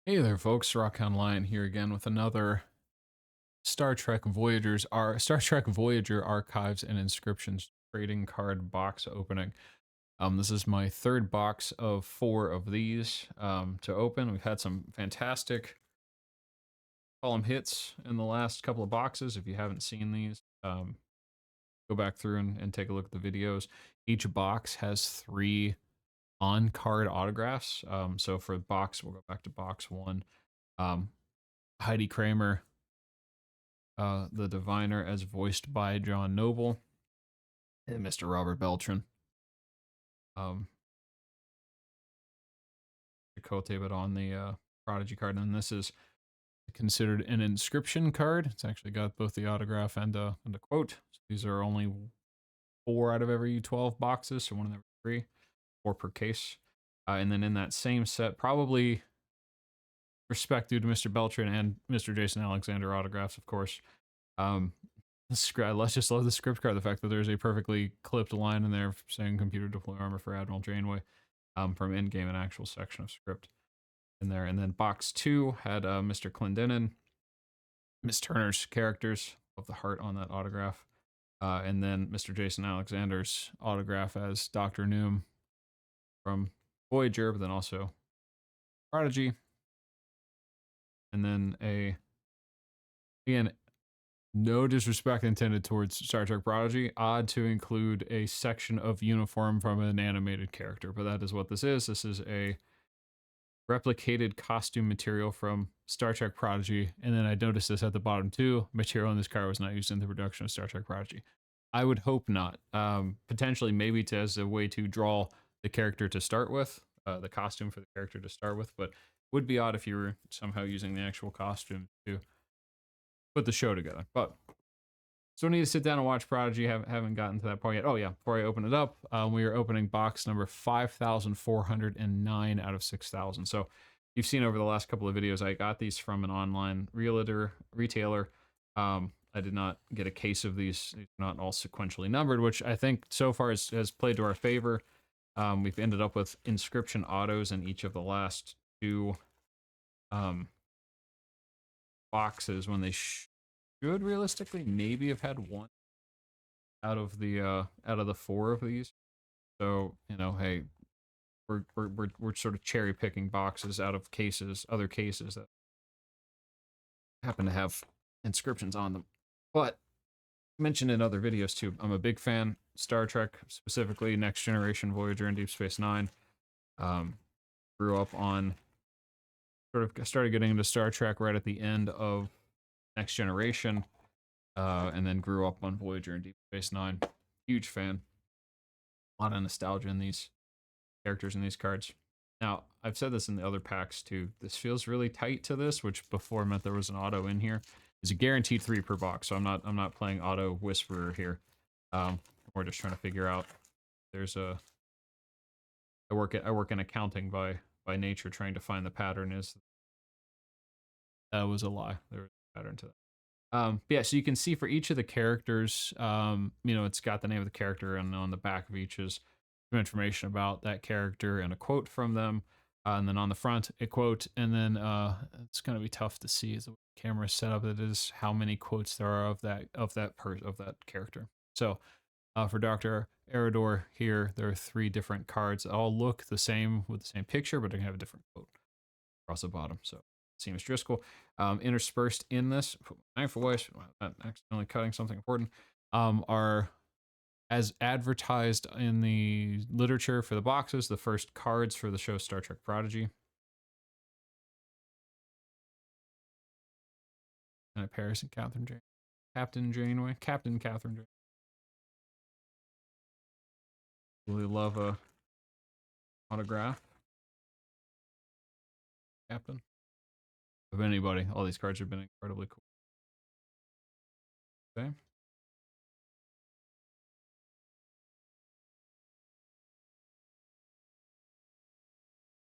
Hey there, folks. Rockhound Lion here again with another Star Trek Voyager Archives and Inscriptions trading card box opening. This is my third box of four of these to open. We've had some fantastic column hits in the last couple of boxes. If you haven't seen these, go back through and take a look at the videos. Each box has three on-card autographs. So for box, we'll go back to box one. Heidi Kramer, the diviner, as voiced by John Noble and Mr. Robert Beltran. Cote, but on the Prodigy card, and this is considered an inscription card. It's actually got both the autograph and a quote. So these are only 4 out of every 12 boxes, so 1 in every 3, 4 per case. And then in that same set, probably respect due to Mr. Beltran and Mr. Jason Alexander autographs, of course. Let's just love the script card. The fact that there's a perfectly clipped line in there saying "Computer deploy armor for Admiral Janeway" from Endgame, an actual section of script in there. And then box 2 had Mr. Clendenin, Miss Turner's characters of the heart on that autograph, and then Mr. Jason Alexander's autograph as Dr. Noom from Voyager, but then also Prodigy. And then again, no disrespect intended towards Star Trek Prodigy. Odd to include a section of uniform from an animated character, but that is what this is. This is a replicated costume material from Star Trek Prodigy. And then I noticed this at the bottom too. Material in this card was not used in the production of Star Trek Prodigy. I would hope not. Potentially, maybe as a way to draw the character to start with, the costume for the character to start with, but would be odd if you were somehow using the actual costume to put the show together. But so I need to sit down and watch Prodigy. Haven't gotten to that part yet. Oh yeah, before I open it up, we are opening box number 5,409 out of 6,000. So you've seen over the last couple of videos, I got these from an online retailer. I did not get a case of these, not all sequentially numbered, which I think so far has played to our favor. We've ended up with inscription autos in each of the last 2 boxes when they should realistically maybe have had 1 out of the 4 of these. So, hey, we're sort of cherry picking boxes out of other cases that happen to have inscriptions on them. But mentioned in other videos too, I'm a big fan Star Trek, specifically Next Generation, Voyager, and Deep Space Nine. Grew up on started getting into Star Trek right at the end of Next Generation, and then grew up on Voyager and Deep Space Nine. Huge fan. A lot of nostalgia in these characters in these cards. Now, I've said this in the other packs too. This feels really tight to this, which before meant there was an auto in here. It's a guaranteed 3 per box, so I'm not playing auto whisperer here. We're just trying to figure out. There's a I work in accounting by nature, trying to find the pattern. That was a lie. There was a pattern to that. Yeah, so you can see for each of the characters, it's got the name of the character, and on the back of each is some information about that character and a quote from them. And then on the front, a quote, and then it's going to be tough to see as the camera is set up. It is how many quotes there are of that character. So for Dr. Eridor here, there are 3 different cards that all look the same with the same picture, but they have a different quote across the bottom. So Seamus Driscoll. Interspersed in this, put my knife away, so I'm not accidentally cutting something important, are, as advertised in the literature for the boxes, the first cards for the show Star Trek Prodigy. And Paris and Captain Janeway. Captain Catherine Janeway. Really love a autograph. Captain. Of anybody. All these cards have been incredibly cool. Okay.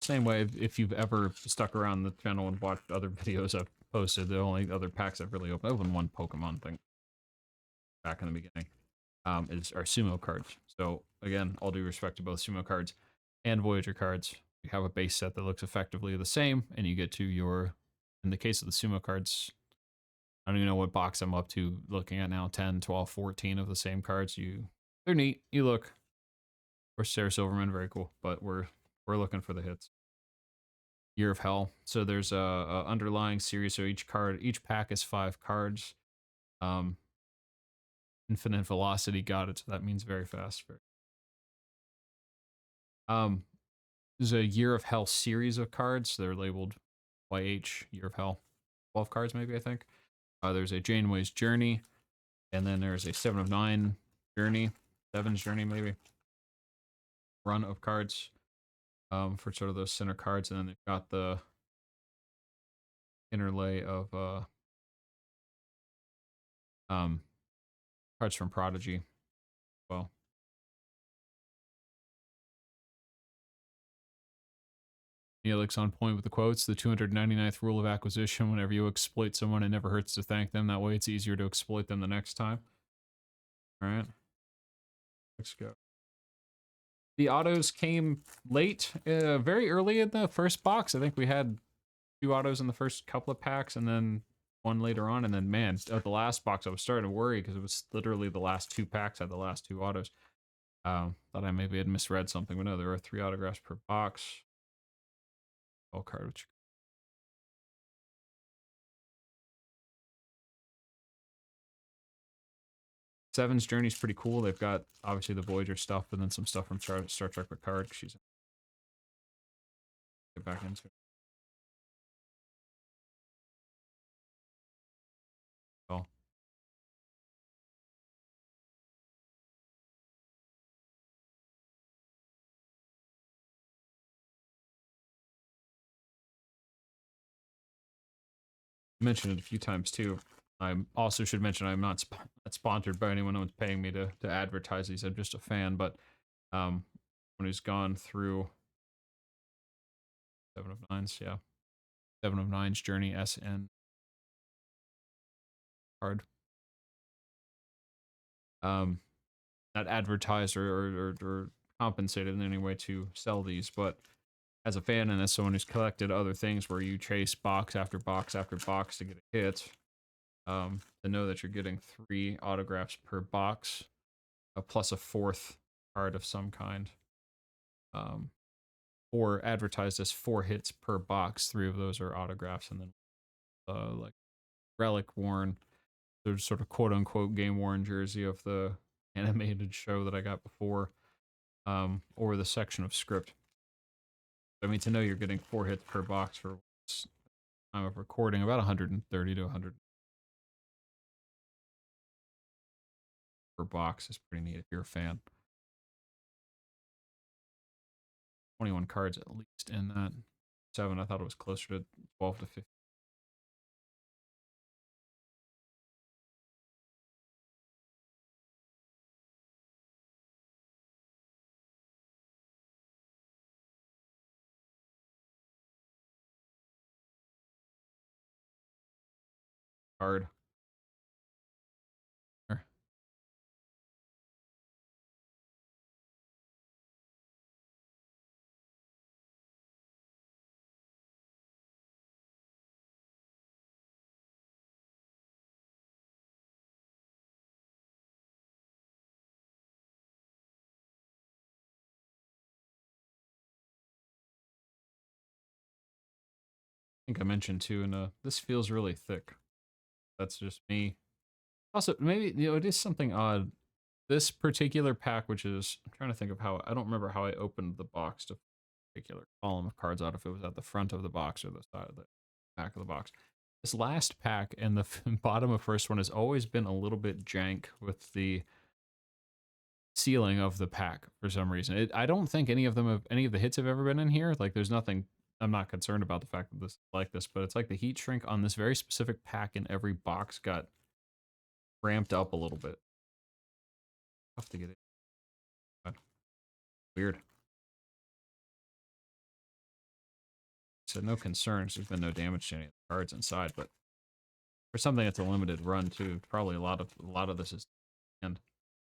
Same way, if you've ever stuck around the channel and watched other videos I've posted, the only other packs I've really opened 1 Pokemon thing back in the beginning, is our sumo cards. So again, all due respect to both sumo cards and Voyager cards, you have a base set that looks effectively the same, and you get to your, in the case of the sumo cards, I don't even know what box I'm up to looking at now, 10, 12, 14 of the same cards. They're neat. You look. Or Sarah Silverman, very cool. But we're looking for the hits. Year of Hell. So there's a underlying series. So each pack is 5 cards. Infinite Velocity got it. So that means very fast. There's a Year of Hell series of cards. They're labeled YH Year of Hell. 12 cards maybe, I think. There's a Janeway's Journey, and then there's a 7 of 9 Journey, 7's Journey maybe. Run of cards for sort of those center cards, and then they've got the interlay of cards from Prodigy. Well, Neelix on point with the quotes. The 299th rule of acquisition: whenever you exploit someone, it never hurts to thank them. That way, it's easier to exploit them the next time. All right, let's go. The autos came late, very early in the first box. I think we had 2 autos in the first couple of packs, and then 1 later on. And then, man, at the last box, I was starting to worry because it was literally the last 2 packs had the last 2 autos. Thought I maybe had misread something, but no, there are 3 autographs per box. Oh, card. Which... Seven's Journey is pretty cool. They've got obviously the Voyager stuff, and then some stuff from Star Trek Picard. She's get back into it. Oh. I mentioned it a few times too. I also should mention I'm not sponsored by anyone who's paying me to advertise these. I'm just a fan, but when he's gone through 7 of 9s, yeah. 7 of 9's Journey SN card. Not advertised or compensated in any way to sell these, but as a fan and as someone who's collected other things where you chase box after box after box to get a hit, to know that you're getting 3 autographs per box, plus a 4th card of some kind, or advertised as 4 hits per box. 3 of those are autographs, and then like relic worn, there's sort of quote unquote game worn jersey of the animated show that I got before, or the section of script. I mean, to know you're getting 4 hits per box for time of recording, about 130 to 100 per box is pretty neat if you're a fan. 21 cards at least in that 7. I thought it was closer to 12 to 15. Card. I think I mentioned too, and this feels really thick. That's just me. Also, maybe, it is something odd. This particular pack, which is, I'm trying to think of how, I don't remember how I opened the box to particular column of cards out, if it was at the front of the box or the side of the back of the box. This last pack and the bottom of first one has always been a little bit jank with the sealing of the pack for some reason. I don't think any of the hits have ever been in here. Like, there's nothing, I'm not concerned about the fact that this is like this, but it's like the heat shrink on this very specific pack in every box got ramped up a little bit. Tough to get it. But weird. So no concerns. There's been no damage to any of the cards inside, but for something that's a limited run too, probably a lot of this is end.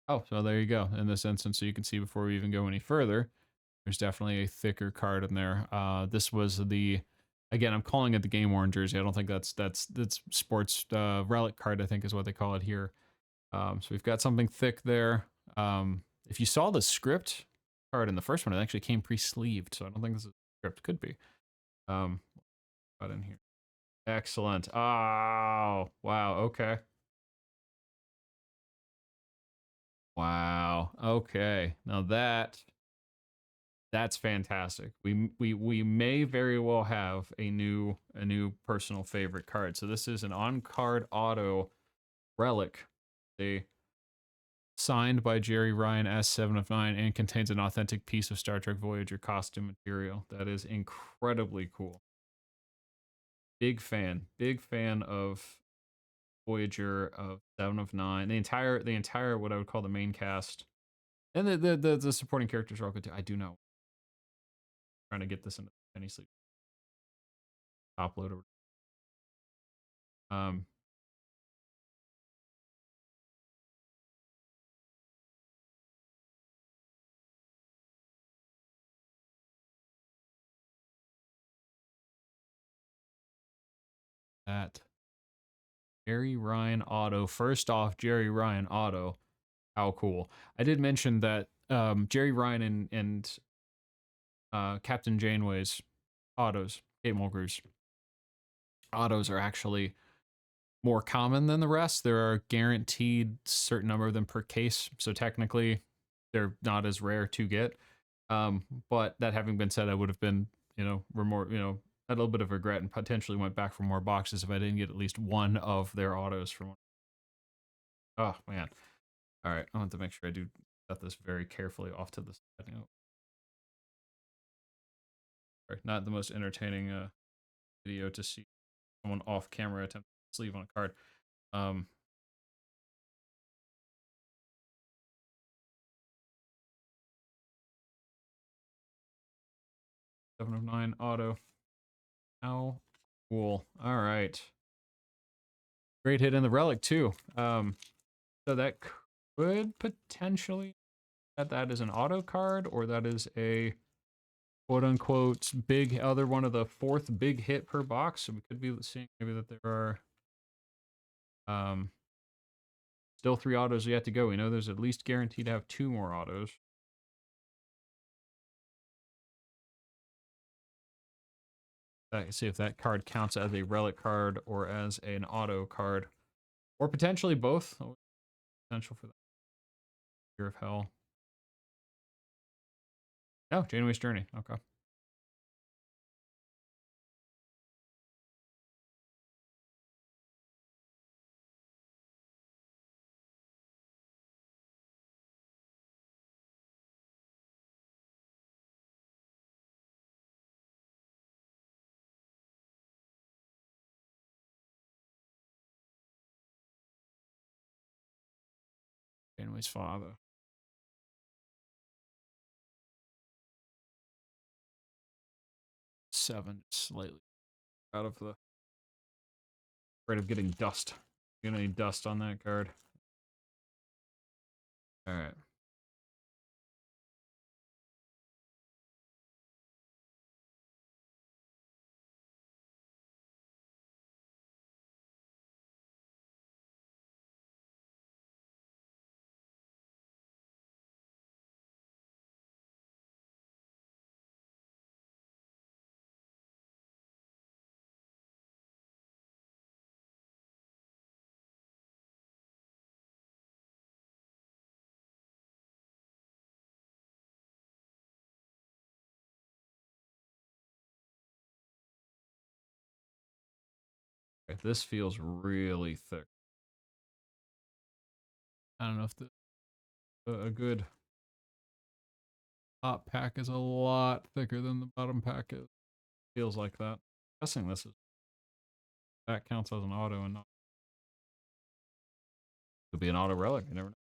Oh, so there you go. In this instance, so you can see before we even go any further, There's definitely a thicker card in there. This was the, again, I'm calling it the game worn jersey. I don't think that's sports relic card, I think is what they call it here. So we've got something thick there. If you saw the script card in the first one, it actually came pre-sleeved, so I don't think this is script. Could be. Got in here. Excellent. Oh, wow. Okay. Wow. Okay. Now that's fantastic. We may very well have a new personal favorite card. So this is an on-card auto relic. They signed by Jerry Ryan as 7 of 9 and contains an authentic piece of Star Trek Voyager costume material. That is incredibly cool. Big fan of Voyager, of 7 of 9. The entire what I would call the main cast. And the supporting characters are all good too. I do know. I'm trying to get this into any sleep. Top loader. Um that Jerry Ryan auto. First off, Jerry Ryan auto. How cool. I did mention that Jerry Ryan and Captain Janeway's autos, Kate Mulgrew's autos are actually more common than the rest. There are guaranteed certain number of them per case, so technically they're not as rare to get. But that having been said, I would have been, a little bit of regret and potentially went back for more boxes if I didn't get at least one of their autos from. Oh man! All right, I want to make sure I do set this very carefully off to the side. Sorry, not the most entertaining video to see someone off camera attempt to sleeve on a card. Um, 7 of 9 auto. How cool. All right. Great hit in the relic too. So that could potentially that is an auto card, or that is a quote unquote big other one of the fourth big hit per box. So we could be seeing maybe that there are still 3 autos yet to go. We know there's at least guaranteed to have 2 more autos. See if that card counts as a relic card or as an auto card, or potentially both. Potential for that. Fear of Hell. Oh, Janeway's Journey. Okay. Janeway's father. 7, slightly out of the afraid of getting dust. Getting any dust on that card. All right. Okay, this feels really thick. I don't know if a good top pack is a lot thicker than the bottom pack is. Feels like that. I'm guessing this is that counts as an auto and not could be an auto relic. You never know.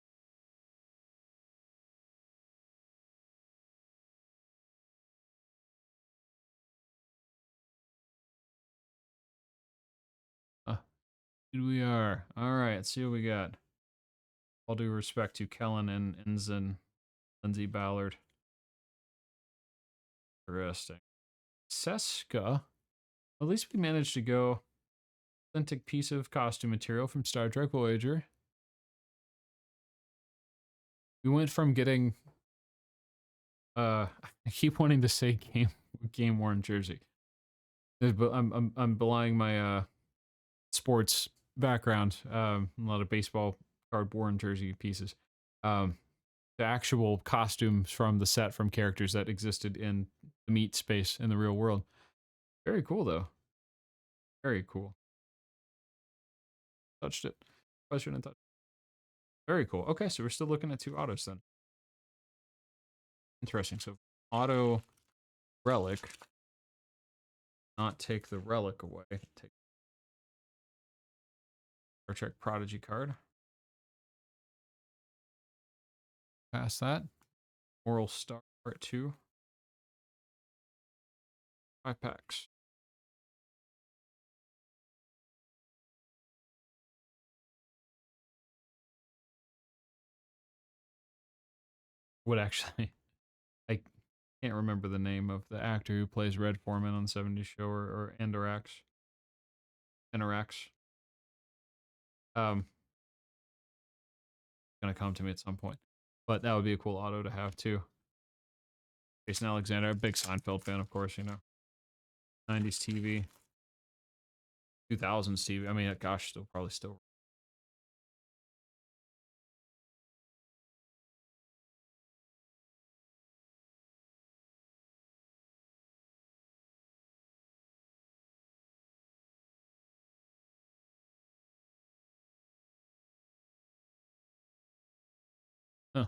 Here we are. All right, let's see what we got. All due respect to Kellen and Ensign Lindsay Ballard. Interesting. Seska. At least we managed to go authentic piece of costume material from Star Trek Voyager. We went from getting I keep wanting to say game worn jersey. But I'm belying my sports background. A lot of baseball card worn jersey pieces. The actual costumes from the set from characters that existed in the meat space in the real world. Very cool though. Very cool. Touched it. Question and touch. Very cool. Okay, so we're still looking at 2 autos then. Interesting. So auto relic. Not take the relic away. Take Star Trek Prodigy card. Past that. Moral Star Part 2. 5 packs. Would actually I can't remember the name of the actor who plays Red Foreman on the 70s show or Andorax. Gonna come to me at some point. But that would be a cool auto to have too. Jason Alexander, a big Seinfeld fan, of course, you know. 90s TV. 2000s TV. I mean, gosh, still. Huh.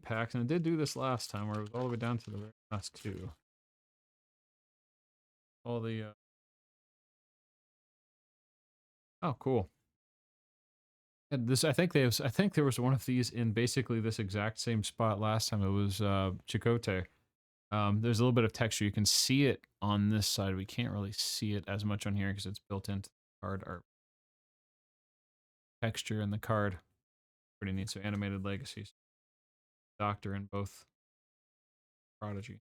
Packs, and I did do this last time where it was all the way down to the very last 2. All the oh, cool. And this, I think there was one of these in basically this exact same spot last time. It was Chakotay. There's a little bit of texture. You can see it on this side. We can't really see it as much on here because it's built into the card art. Texture in the card. Pretty neat. So animated legacies. Doctor in both. Prodigy.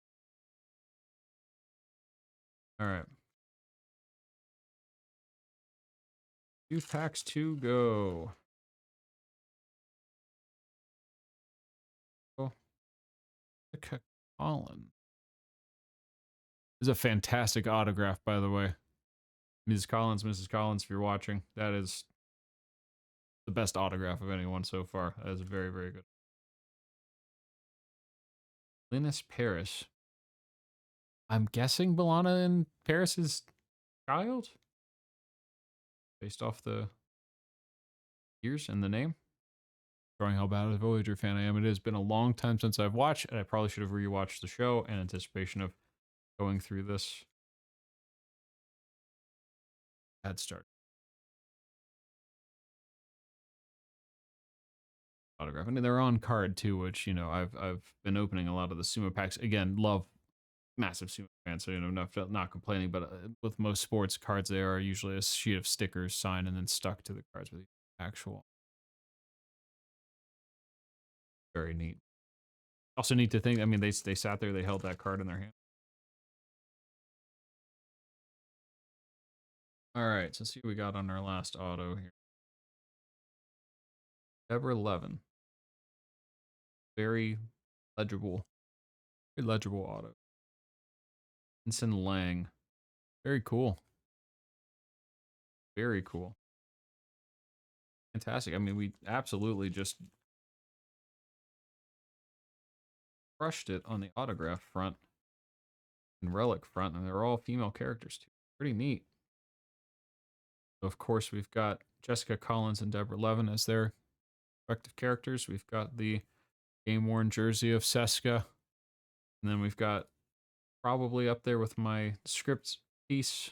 All right. 2 packs to go. Oh, Colin. This is a fantastic autograph, by the way. Mrs. Collins, if you're watching, that is the best autograph of anyone so far. That is very, very good. Linus Paris. I'm guessing B'Elanna and Paris's child? Based off the years and the name. Showing how bad of a Voyager fan I am. It has been a long time since I've watched, and I probably should have rewatched the show in anticipation of going through this. Bad start. Autograph. I mean, they're on card too, which, you know, I've been opening a lot of the Sumo packs. Again, love massive Sumo fan, so, you know, not complaining, but with most sports cards, they are usually a sheet of stickers signed and then stuck to the cards with the actual. Very neat. Also neat to think, I mean, they sat there, they held that card in their hand. All right, so let's see what we got on our last auto here. Deborah 11. Very legible auto. Ensign Lang. Very cool. Very cool. Fantastic. I mean, we absolutely just crushed it on the autograph front and relic front, and they're all female characters too. Pretty neat. So of course, we've got Jessica Collins and Deborah Levin as their respective characters. We've got the game-worn jersey of Seska. And then we've got probably up there with my script piece,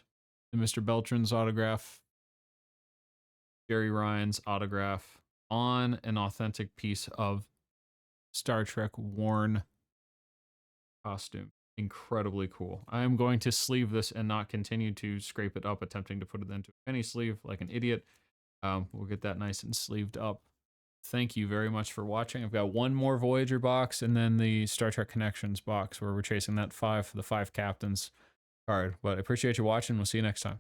the Mr. Beltran's autograph, Jerry Ryan's autograph on an authentic piece of Star Trek worn costume. Incredibly cool. I am going to sleeve this and not continue to scrape it up, attempting to put it into a penny sleeve like an idiot. We'll get that nice and sleeved up thank you very much for watching. I've got one more Voyager box and then the Star Trek Connections box where we're chasing that 5 for the 5 captains card. But I appreciate you watching. We'll see you next time.